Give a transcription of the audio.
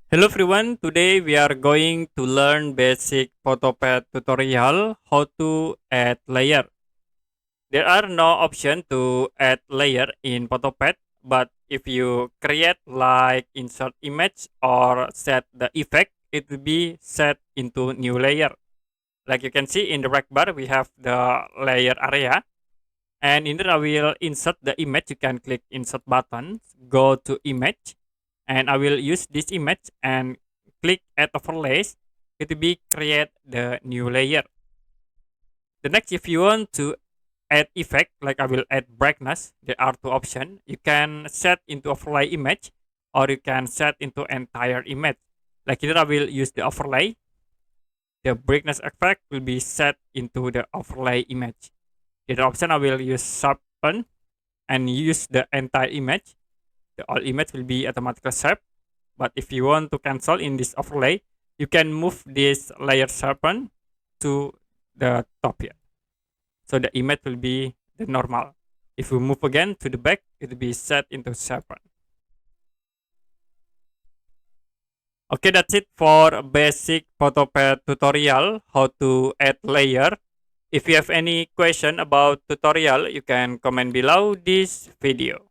Hello everyone, today we are going to learn basic PhotoPad tutorial how to add layer. There are no option to add layer in PhotoPad, but if you create like insert image or set the effect, it will be set into new layer. Like you can see in the right bar, we have the layer area. And in there I will insert the image. You can click insert button, go to image, and I will use this image and click add overlays. It will be create the new layer. The next, if you want to add effect, like I will add brightness, there are two options. You can set into overlay image, or you can set into entire image. Like here I will use the overlay. The brightness effect will be set into the overlay image. The other option I will use sharpen and use the entire image. The all image will be automatically sharp. But if you want to cancel in this overlay, you can move this layer sharpen to the top here. So the image will be the normal. If we move again to the back, it will be set into sharpen. Okay, that's it for basic PhotoPad tutorial, how to add layer. If you have any question about tutorial, you can comment below this video.